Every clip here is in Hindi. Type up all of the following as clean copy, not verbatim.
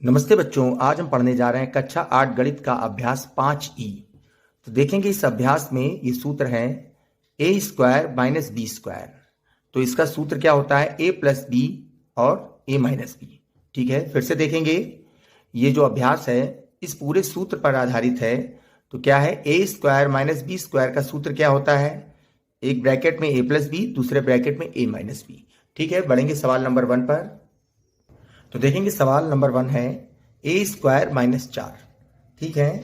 नमस्ते बच्चों, आज हम पढ़ने जा रहे हैं कक्षा 8 गणित का अभ्यास 5E। तो देखेंगे इस अभ्यास में ये सूत्र है a square minus B square. तो इसका सूत्र क्या होता है a प्लस बी और a माइनस बी। ठीक है, फिर से देखेंगे। ये जो अभ्यास है इस पूरे सूत्र पर आधारित है। तो क्या है, a square minus B square का सूत्र क्या होता है, एक ब्रैकेट में a प्लस बी, दूसरे ब्रैकेट में a माइनस बी। ठीक है, बढ़ेंगे सवाल नंबर 1 पर। तो देखेंगे सवाल नंबर 1 है a स्क्वायर माइनस 4। ठीक है,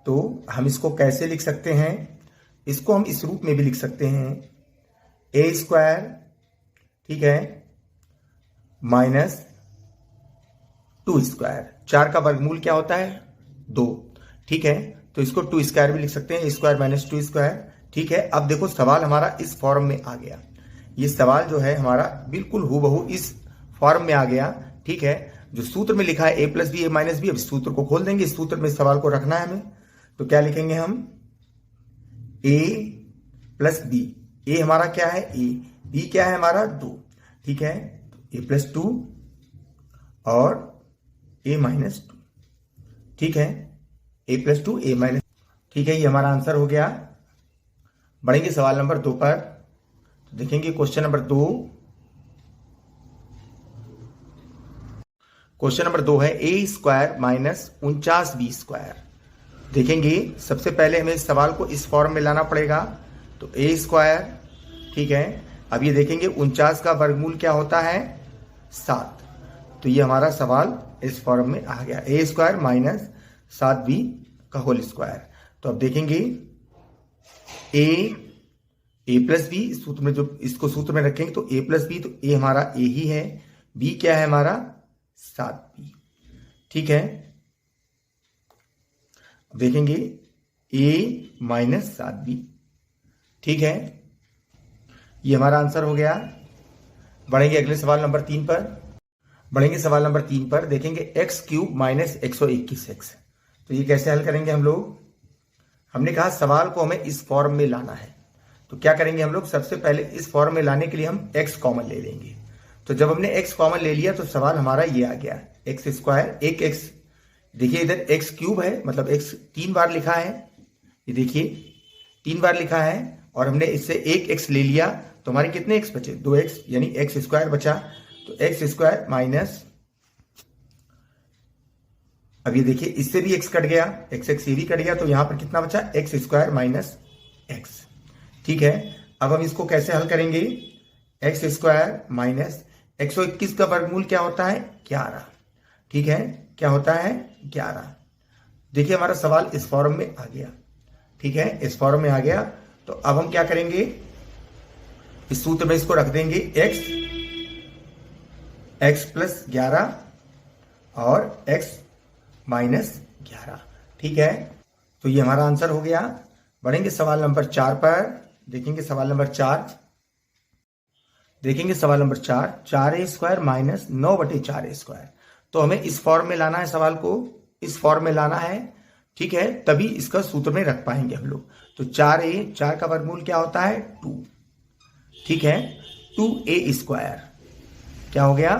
तो हम इसको कैसे लिख सकते हैं, इसको हम इस रूप में भी लिख सकते हैं a स्क्वायर, ठीक है, माइनस 2 स्क्वायर। 4 का वर्गमूल क्या होता है, 2। ठीक है, तो इसको 2 स्क्वायर भी लिख सकते हैं, a स्क्वायर माइनस 2 स्क्वायर। ठीक है, अब देखो सवाल हमारा इस फॉर्म में आ गया। ये सवाल जो है हमारा बिल्कुल हूबहू इस फॉर्म में आ गया। ठीक है, जो सूत्र में लिखा है a plus B a minus B, अब इस सूत्र को खोल देंगे, इस सूत्र में सवाल को रखना है हमें। तो क्या लिखेंगे हम, a प्लस बी, a हमारा क्या है a, b क्या है हमारा 2। ठीक है, a प्लस 2 और a माइनस 2। ठीक है, a प्लस 2 a माइनस। ठीक है, ये हमारा आंसर हो गया। बढ़ेंगे सवाल नंबर 2 पर। तो देखेंगे क्वेश्चन नंबर 2। क्वेश्चन नंबर 2 है a square minus 49b square. देखेंगे सबसे पहले हमें इस सवाल को इस फॉर्म में लाना पड़ेगा। तो a स्क्वायर, ठीक है, अब ये देखेंगे 49 का वर्गमूल क्या होता है, 7। तो ये हमारा सवाल इस फॉर्म में आ गया, a स्क्वायर माइनस 7b का होल स्क्वायर। तो अब देखेंगे a प्लस बी, सूत्र में जो इसको सूत्र में रखेंगे तो a प्लस बी, तो a हमारा a ही है, b क्या है हमारा 7b। ठीक है, देखेंगे a माइनस 7b। ठीक है, ये हमारा आंसर हो गया। बढ़ेंगे अगले सवाल नंबर 3 पर। बढ़ेंगे सवाल नंबर 3 पर। देखेंगे एक्स क्यूब माइनस 121x। तो ये कैसे हल करेंगे हम लोग, हमने कहा सवाल को हमें इस फॉर्म में लाना है। तो क्या करेंगे हम लोग, सबसे पहले इस फॉर्म में लाने के लिए हम x कॉमन ले लेंगे। तो जब हमने x कॉमन ले लिया तो सवाल हमारा ये आ गया, एक्स स्क्वायर, एक x, देखिए इधर एक्स क्यूब है, मतलब x 3 बार लिखा है, ये देखिए 3 बार लिखा है, और हमने इससे एक x ले लिया तो हमारे कितने x बचे, 2x, यानी एक्स स्क्वायर बचा। तो एक्स स्क्वायर माइनस, अब ये देखिए इससे भी x कट गया, x ये भी कट गया, तो यहां पर कितना बचा, एक्स स्क्वायर माइनस x। ठीक है, अब हम इसको कैसे हल करेंगे, एक्स स्क्वायर माइनस 121 का वर्गमूल क्या होता है, 11। ठीक है, क्या होता है 11। देखिए हमारा सवाल इस फॉर्म में आ गया। ठीक है, इस फॉर्म में आ गया। तो अब हम क्या करेंगे, इस सूत्र में इसको रख देंगे, x प्लस 11 और x माइनस 11। ठीक है, तो ये हमारा आंसर हो गया। बढ़ेंगे सवाल नंबर 4 पर। देखेंगे सवाल नंबर 4। देखेंगे सवाल number 4, 4a square minus 9/4a square. तो हमें इस फॉर्म में लाना है, सवाल को इस फॉर्म में लाना है। ठीक है, तभी इसका सूत्र में रख पाएंगे हम लोग। तो 4 का वर्गमूल क्या होता है, 2। ठीक है, 2a स्क्वायर क्या हो गया,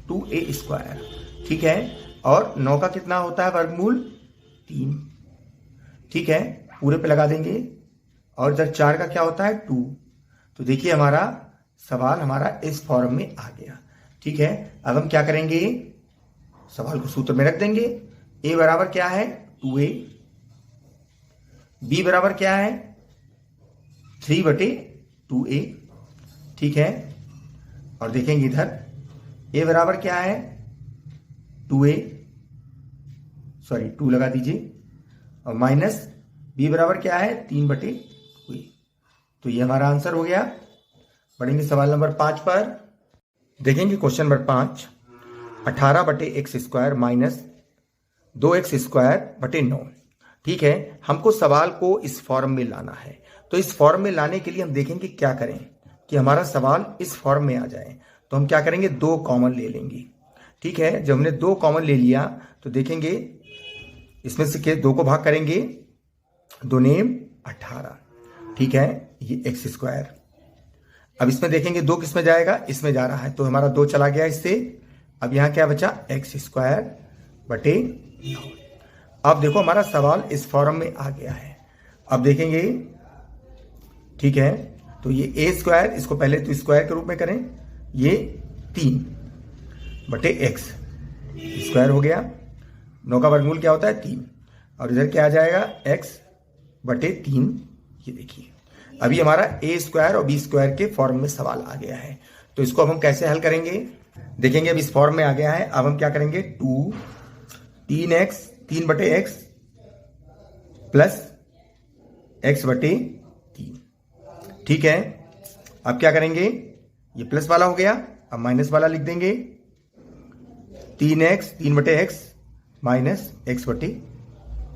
2a स्क्वायर। ठीक है, और 9 का कितना होता है वर्गमूल, 3। ठीक है, पूरे पे लगा देंगे, और इधर 4 का क्या होता है, 2। तो देखिए हमारा सवाल हमारा इस फॉर्म में आ गया। ठीक है, अब हम क्या करेंगे, सवाल को सूत्र में रख देंगे। a बराबर क्या है, 2a, b बराबर क्या है, 3/2a। ठीक है, और देखेंगे इधर a बराबर क्या है, 2a, सॉरी 2 लगा दीजिए, और माइनस b बराबर क्या है, 3/2a। तो ये हमारा आंसर हो गया। बढ़ेंगे सवाल नंबर 5 पर। देखेंगे question number 5, 18/x square minus 2x square बटे 9। ठीक है, हमको सवाल को इस फॉर्म में लाना है। तो इस फॉर्म में लाने के लिए हम देखेंगे क्या करें कि हमारा सवाल इस फॉर्म में आ जाए। तो हम क्या करेंगे, 2 कॉमन ले लेंगे। ठीक है, जब हमने 2 कॉमन ले लिया तो देखेंगे इसमें से 2 को भाग करेंगे, 2 नेम 18। ठीक है, ये एक्स स्क्वायर। अब इसमें देखेंगे 2 किस में जाएगा, इसमें जा रहा है, तो हमारा 2 चला गया इससे। अब यहां क्या बचा, एक्स स्क्वायर बटे 9। अब देखो हमारा सवाल इस फॉर्म में आ गया है। अब देखेंगे, ठीक है, तो ये ए स्क्वायर, इसको पहले तो स्क्वायर के रूप में करें, ये 3 बटे एक्स स्क्वायर हो गया। 9 का वर्गमूल क्या होता है 3, और इधर क्या आ जाएगा एक्स बटे 3। ये देखिए अभी हमारा ए स्क्वायर और बी स्क्वायर के फॉर्म में सवाल आ गया है। तो इसको अब हम कैसे हल करेंगे, देखेंगे। अब इस फॉर्म में आ गया है, अब हम क्या करेंगे 2 3x 3 बटे एक्स प्लस एक्स बटे 3, ठीक है। अब क्या करेंगे, ये प्लस वाला हो गया, अब माइनस वाला लिख देंगे 3x 3 बटे एक्स माइनस एक्स बटे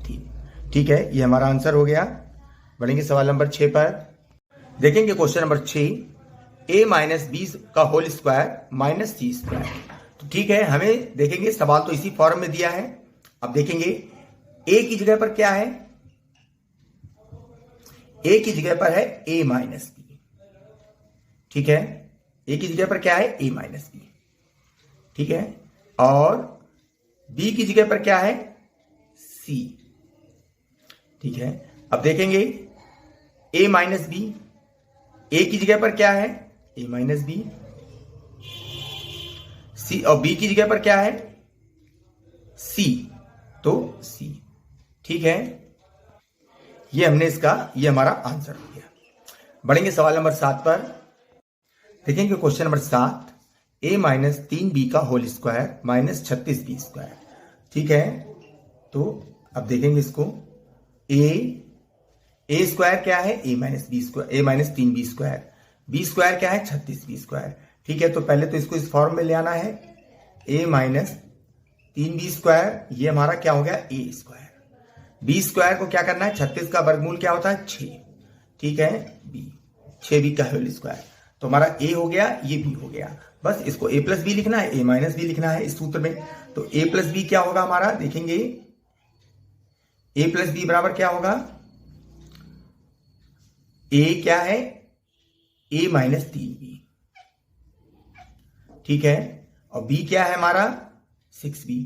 3, ठीक है। ये हमारा आंसर हो गया। बढ़ेंगे सवाल नंबर 6 पर। देखेंगे question number 6, a minus B का whole square minus C square. तो ठीक है, हमें देखेंगे सवाल तो इसी फॉर्म में दिया है। अब देखेंगे a की जगह पर क्या है, a की जगह पर है a माइनस बी, ठीक है। a की जगह पर क्या है a माइनस बी, ठीक है। और b की जगह पर क्या है c, ठीक है। अब देखेंगे a माइनस बी, a की जगह पर क्या है a माइनस बी, c और b की जगह पर क्या है c, तो c, ठीक है। ये हमने इसका, ये हमारा आंसर हो गया। बढ़ेंगे सवाल नंबर 7 पर। देखेंगे question number 7, a minus 3b का whole square minus 36b square, ठीक है। तो अब देखेंगे इसको, a स्क्वायर क्या है a minus B square, a minus 3b square, b square क्या है 36b स्क्वायर, ठीक है। तो पहले तो इसको इस फॉर्म में ले आना है, a माइनस 3b स्क्वायर, ये हमारा क्या हो गया a स्क्वायर। b स्क्वायर को क्या करना है, 36 का वर्गमूल क्या होता है 6, ठीक है, b 6b का होल स्क्वायर। तो हमारा a हो गया, ये b हो गया। बस इसको a प्लस बी लिखना है, a माइनस बी लिखना है इस सूत्र में। तो a प्लस बी क्या होगा हमारा, देखेंगे a प्लस बी बराबर क्या होगा, a क्या है a माइनस 3b, ठीक है। और b क्या है हमारा 6b,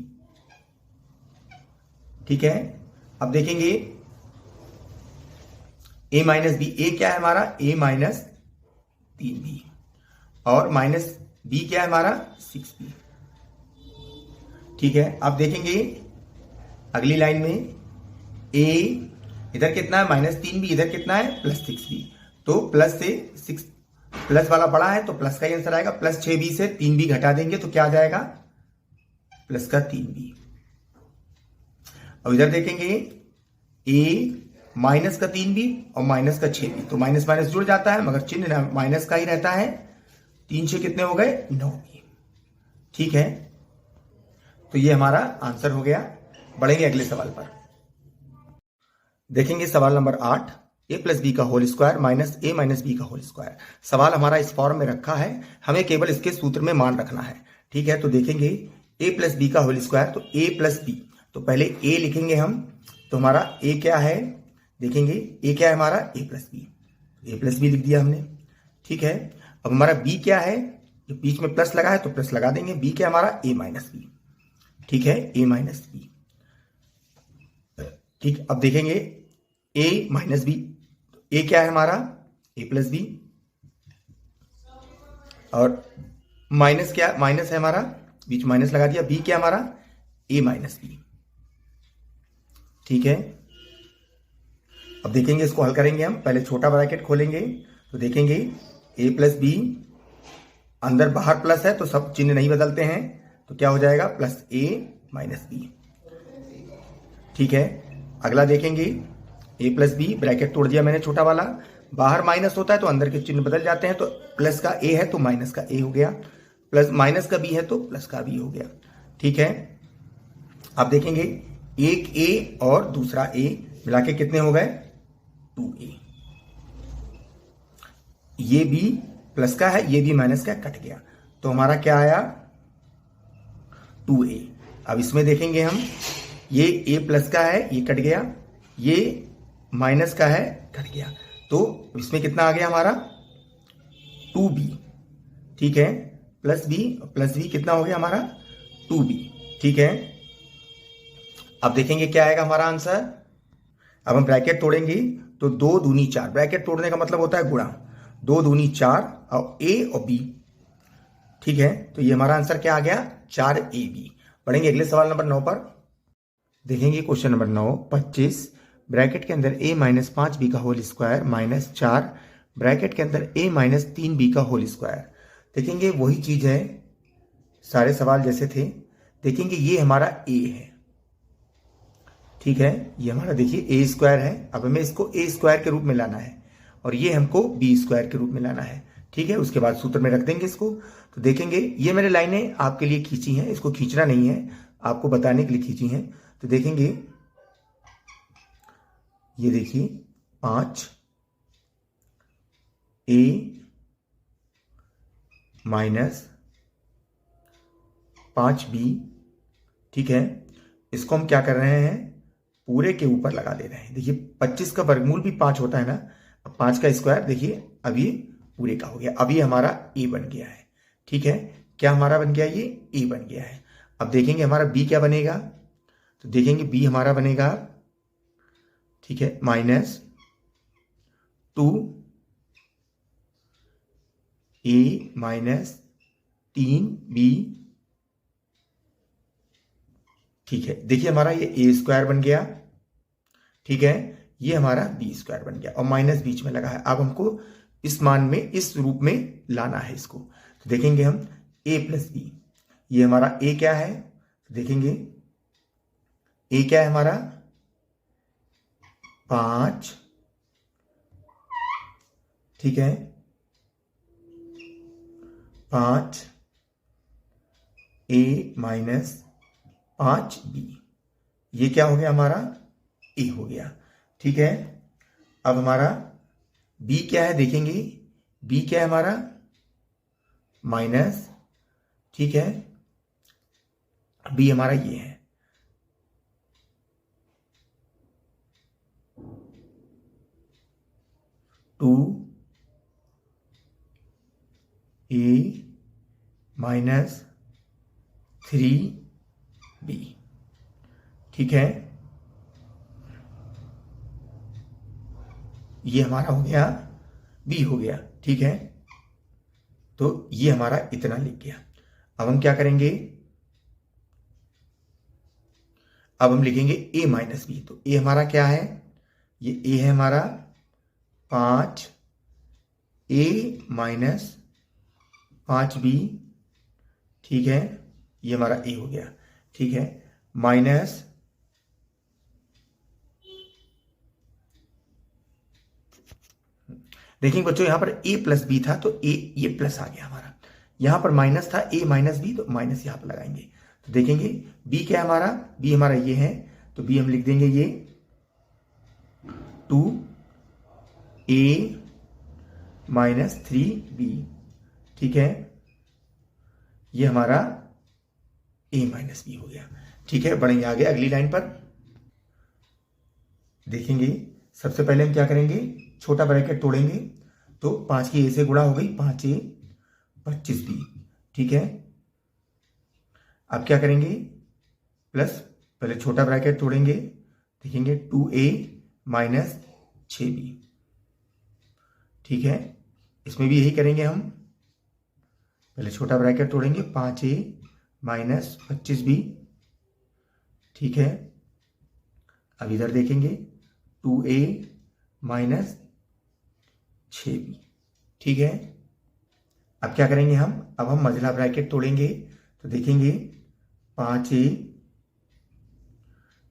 ठीक है। अब देखेंगे a माइनस बी, a क्या है हमारा a माइनस 3b, और माइनस b क्या है हमारा 6b, ठीक है। अब देखेंगे अगली लाइन में a इधर कितना है माइनस 3b, इधर कितना है प्लस 6b। तो प्लस से 6 प्लस वाला बड़ा है तो प्लस का ही आंसर आएगा। प्लस 6b से 3b घटा देंगे तो क्या आ जाएगा प्लस का 3b। अब इधर देखेंगे a माइनस का 3b और माइनस का 6b, तो माइनस माइनस जुड़ जाता है मगर चिन्ह माइनस का ही रहता है। 3 से कितने हो गए 9b, ठीक है। तो ये हमारा आंसर हो गया। बढ़ेंगे अगले सवाल पर। देखेंगे सवाल नंबर 8, a प्लस बी का whole square minus a minus B का होल स्क्वायर। सवाल हमारा इस फॉर्म में रखा है, हमें केवल इसके सूत्र में मान रखना है, ठीक है। तो देखेंगे a प्लस बी का होल स्क्वायर, तो a प्लस बी, तो पहले a लिखेंगे हम। तो हमारा a क्या है, देखेंगे a क्या है हमारा a प्लस बी लिख दिया हमने, ठीक है। अब हमारा b क्या है, जो बीच में प्लस लगा है तो प्लस लगा देंगे। b क्या है हमारा a माइनस बी, ठीक है, a माइनस बी, ठीक। अब देखेंगे a माइनस बी, a क्या है हमारा a प्लस बी, और माइनस क्या, माइनस है हमारा, बीच माइनस लगा दिया। b क्या हमारा a माइनस बी, ठीक है। अब देखेंगे इसको हल करेंगे हम। पहले छोटा ब्रैकेट खोलेंगे तो देखेंगे a प्लस बी, अंदर बाहर प्लस है तो सब चिन्ह नहीं बदलते हैं, तो क्या हो जाएगा प्लस a माइनस बी, ठीक है। अगला देखेंगे a प्लस बी, ब्रैकेट तोड़ दिया मैंने छोटा वाला, बाहर माइनस होता है तो अंदर के चिन्ह बदल जाते हैं। तो प्लस का a है तो माइनस का a हो गया, प्लस माइनस का b है तो प्लस का b हो गया, ठीक है। अब देखेंगे एक a और दूसरा a मिला के कितने हो गए 2a। ये b प्लस का है, ये b माइनस का कट गया, तो हमारा क्या आया 2a। अब इसमें देखेंगे हम, ये a प्लस का है, ये कट गया, ये माइनस का है, कट गया, तो इसमें कितना आ गया हमारा 2b, ठीक है। प्लस b कितना हो गया हमारा 2b, ठीक है। अब देखेंगे क्या आएगा हमारा आंसर। अब हम ब्रैकेट तोड़ेंगे तो 2 दूनी 4, ब्रैकेट तोड़ने का मतलब होता है गुणा, 2 दूनी 4 और ए और बी, ठीक है। तो ये हमारा आंसर क्या आ गया, 4AB। पढ़ेंगे अगले सवाल नंबर 9 पर। देखेंगे क्वेश्चन नंबर 9, 25 ब्रैकेट के अंदर a माइनस 5b का होल स्क्वायर माइनस 4 ब्रैकेट के अंदर a माइनस 3b का होल स्क्वायर। देखेंगे वही चीज है, सारे सवाल जैसे थे। देखेंगे ये हमारा a है, ठीक है, ये हमारा देखिए a स्क्वायर है। अब हमें इसको a स्क्वायर के रूप में लाना है और ये हमको b स्क्वायर के रूप में लाना है, ठीक है। उसके बाद सूत्र में रख देंगे इसको। तो देखेंगे ये मैंने लाइनें आपके लिए खींची हैं, इसको खींचना नहीं है, आपको बताने के लिए खींची हैं। तो देखेंगे ये देखिए 5a माइनस 5b, ठीक है। इसको हम क्या कर रहे हैं, पूरे के ऊपर लगा दे रहे हैं। देखिए 25 का वर्गमूल भी 5 होता है ना, अब 5 का स्क्वायर देखिए अब ये पूरे का हो गया। अब ये हमारा a बन गया है, ठीक है। क्या हमारा बन गया, ये a बन गया है। अब देखेंगे हमारा b क्या बनेगा। तो देखेंगे b हमारा बनेगा, ठीक है, माइनस 2a माइनस 3b, ठीक है। देखिए हमारा ये a स्क्वायर बन गया, ठीक है, ये हमारा b स्क्वायर बन गया और माइनस बीच में लगा है। अब हमको इस मान में, इस रूप में लाना है इसको। तो देखेंगे हम a प्लस बी, ये हमारा a क्या है, तो देखेंगे a क्या है हमारा 5, ठीक है, 5a माइनस 5b, ये क्या हो गया हमारा a हो गया, ठीक है। अब हमारा b क्या है, देखेंगे b क्या है हमारा माइनस, ठीक है, b हमारा ये है, टू a माइनस 3b, ठीक है। ये हमारा हो गया b हो गया, ठीक है। तो ये हमारा इतना लिख गया। अब हम क्या करेंगे, अब हम लिखेंगे a माइनस बी। तो a हमारा क्या है, ये a है हमारा 5a माइनस 5b, ठीक है, ये हमारा a हो गया, ठीक है, माइनस देखिए बच्चों यहां पर a प्लस बी था तो a ये प्लस आ गया हमारा, यहां पर माइनस था a माइनस बी, तो माइनस यहां पर लगाएंगे। तो देखेंगे b क्या है हमारा, b हमारा ये है, तो b हम लिख देंगे ये 2a माइनस 3b, ठीक है, ये हमारा a माइनस बी हो गया, ठीक है। बढ़ेंगे आगे अगली लाइन पर। देखेंगे सबसे पहले हम क्या करेंगे, छोटा ब्रैकेट तोड़ेंगे तो 5 की a से गुणा हो गई, 5a 25b, ठीक है। अब क्या करेंगे, प्लस पहले छोटा ब्रैकेट तोड़ेंगे, देखेंगे 2a माइनस 6b, ठीक है। इसमें भी यही करेंगे हम, पहले छोटा ब्रैकेट तोड़ेंगे 5a माइनस 25b, ठीक है। अब इधर देखेंगे 2a माइनस 6b, ठीक है। अब क्या करेंगे हम, अब हम मझला ब्रैकेट तोड़ेंगे तो देखेंगे 5a,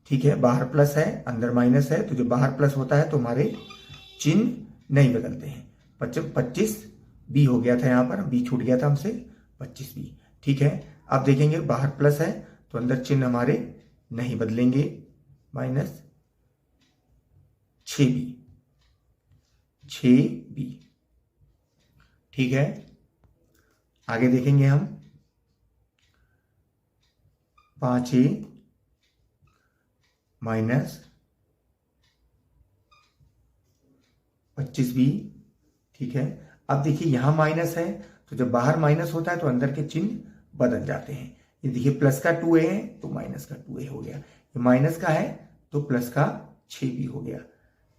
ठीक है, बाहर प्लस है अंदर माइनस है, तो जो बाहर प्लस होता है तो हमारे चिन्ह नहीं बदलते हैं। 25b हो गया था, यहां पर b छूट गया था हमसे, 25b, ठीक है। अब देखेंगे बाहर प्लस है तो अंदर चिन्ह हमारे नहीं बदलेंगे, माइनस 6b, ठीक है। आगे देखेंगे हम 5a माइनस 25b, ठीक है। अब देखिए यहां माइनस है तो जब बाहर माइनस होता है तो अंदर के चिन्ह बदल जाते हैं, ये देखिए प्लस का 2a है तो माइनस का 2a हो गया, ये माइनस का है तो प्लस का 6b हो गया।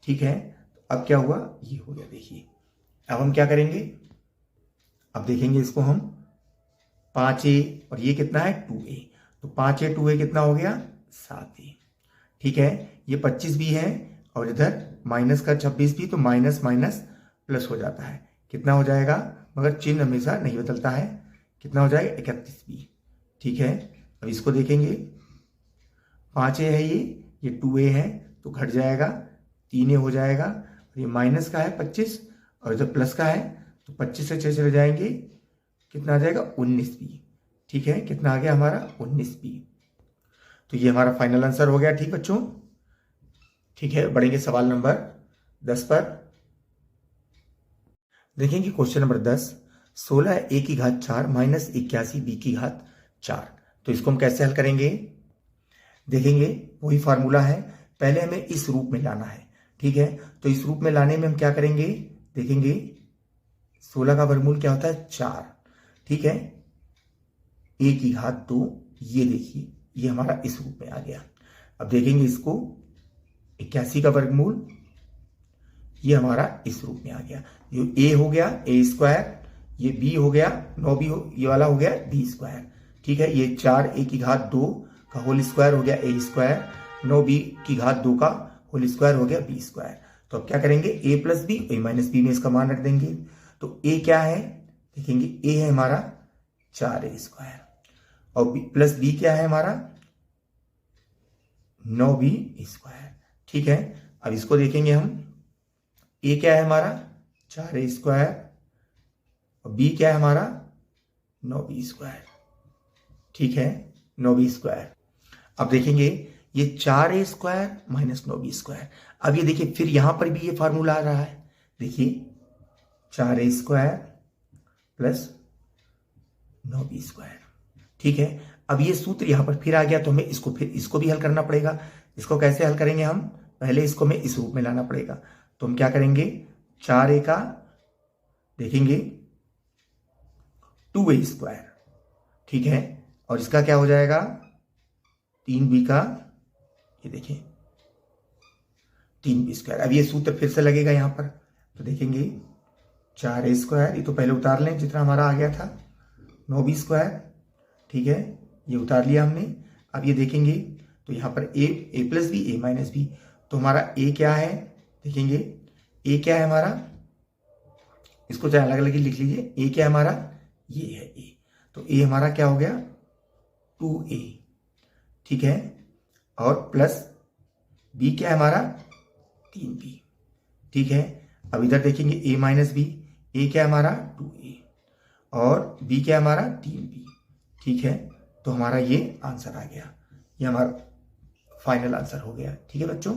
ठीक है, तो अब क्या हुआ, ये हो गया। देखिए अब हम क्या करेंगे, अब देखेंगे इसको हम 5a और ये कितना है 2a, तो 5a 2a कितना हो गया 7a। ठीक है, ये 25 भी है और इधर माइनस का 26 भी, तो माइनस माइनस प्लस हो जाता है, कितना हो जाएगा, मगर चिन्ह हमेशा नहीं बदलता है, कितना हो जाएगा 31 भी। ठीक है, अब इसको देखेंगे 5a है ये 2a है तो घट जाएगा, 3a हो जाएगा, और ये माइनस का है 25 और इधर प्लस का है तो 25 से 6 चले जाएंगे, कितना आ जाएगा 19b। ठीक है, कितना आ गया हमारा 19b। तो ये हमारा फाइनल आंसर हो गया। ठीक बच्चों, ठीक है, बढ़ेंगे सवाल नंबर 10 पर। देखेंगे क्वेश्चन नंबर 10, 16 a की घात 4 माइनस 81 b की घात 4। तो इसको हम कैसे हल करेंगे, देखेंगे वही फार्मूला है, पहले हमें इस रूप में लाना है। ठीक है, तो इस रूप में लाने में हम क्या करेंगे, देखेंगे 16 का वर्गमूल क्या होता है 4। ठीक है, a की घात 2, ये देखिए ये हमारा इस रूप में आ गया। अब देखेंगे इसको 81 का वर्गमूल, ये हमारा इस रूप में आ गया, ये a हो गया a स्क्वायर, ये b हो गया 9b, ये वाला हो गया b स्क्वायर। ठीक है, ये 4a की घात 2 का होल स्क्वायर हो गया a स्क्वायर, 9b की घात 2 का होल स्क्वायर हो गया b स्क्वायर। तो अब क्या करेंगे, a plus b, a minus b में इसका मान रख देंगे। तो a क्या है, देखेंगे a है हमारा 4a स्क्वायर और b प्लस b क्या है हमारा 9b स्क्वायर। ठीक है, अब इसको देखेंगे हम, a क्या है हमारा 4a स्क्वायर और b क्या है हमारा 9b स्क्वायर। ठीक है, 9b स्क्वायर। अब देखेंगे ये 4a square minus 9b square. अब ये देखिए फिर यहां पर भी ये फार्मूला आ रहा है, देखिए 4a square plus 9b square. ठीक है, अब ये सूत्र यहां पर फिर आ गया, तो हमें इसको भी हल करना पड़ेगा। इसको कैसे हल करेंगे हम, पहले इसको हमें इस रूप में लाना पड़ेगा। तो हम क्या करेंगे, 4a का देखेंगे 2a स्क्वायर। ठीक है, और इसका क्या हो जाएगा 3b का, ये देखिए 3b स्क्वायर। अब ये सूत्र फिर से लगेगा यहां पर, तो देखेंगे 4a स्क्वायर, ये तो पहले उतार लें जितना हमारा आ गया था 9b स्क्वायर। ठीक है, ये उतार लिया हमने। अब ये देखेंगे तो यहां पर a plus B a minus B, तो हमारा a क्या है, देखेंगे a क्या है हमारा, इसको चाहे अलग अलग ही लिख लीजिए, a क्या है हमारा, ये है a, तो a हमारा क्या हो गया 2a। ठीक है, और प्लस b क्या है हमारा 3b। ठीक है, अब इधर देखेंगे a माइनस बी, a क्या है हमारा 2a और b क्या है हमारा 3b। ठीक है, तो हमारा ये आंसर आ गया, ये हमारा फाइनल आंसर हो गया। ठीक है बच्चों,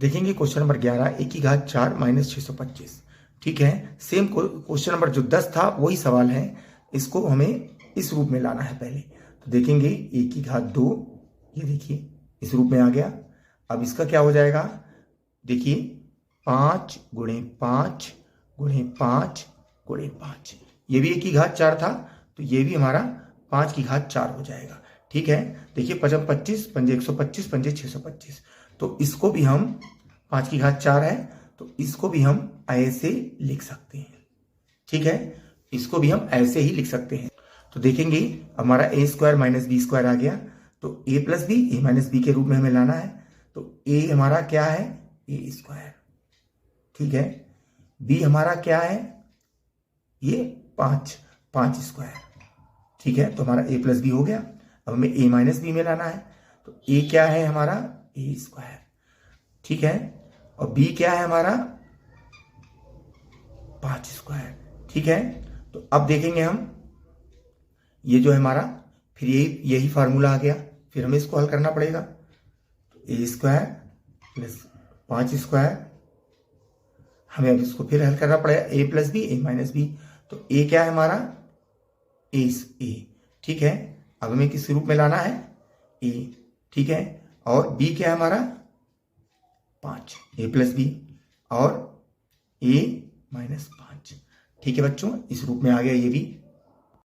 देखेंगे क्वेश्चन नंबर 11, a की घात 4 माइनस 625। ठीक है, सेम क्वेश्चन नंबर जो 10 था वही सवाल है, इसको हमें इस रूप में लाना है पहले। तो देखेंगे a की घात 2, ये देखिए इस रूप में आ गया। अब इसका क्या हो जाएगा, देखिए 5 गुणे 5 गुणे 5 गुणे 5, ये भी a की घात 4 था तो ये भी हमारा 5 की घात 4 हो जाएगा। ठीक है, देखिए 5 25 पंजे 125 पंजे 625, तो इसको भी हम 5 की घात 4 है तो इसको भी हम ऐसे लिख सकते हैं। ठीक है, इसको भी हम ऐसे ही लिख सकते हैं। तो देखेंगे हमारा a square minus B square आ गया, तो a plus B a minus B के रूप में हमें लाना है। तो a हमारा क्या है a स्क्वायर। ठीक है, b हमारा क्या है, ये 5 स्क्वायर। ठीक है, तो हमारा a प्लस बी हो गया। अब हमें a माइनस बी में लाना है, तो a क्या है हमारा a स्क्वायर। ठीक है, और b क्या है हमारा 5 स्क्वायर। ठीक है, तो अब देखेंगे हम ये जो है हमारा, फिर यही फार्मूला आ गया, फिर हमें इसको हल करना पड़ेगा। तो a स्क्वायर प्लस 5 स्क्वायर, हमें अब इसको फिर हल करना पड़ेगा, a plus B a minus B. तो a क्या है हमारा a। ठीक है, अब हमें किस रूप में लाना है a। ठीक है, और b क्या है हमारा 5 a प्लस बी और a माइनस 5। ठीक है बच्चों, इस रूप में आ गया ये भी।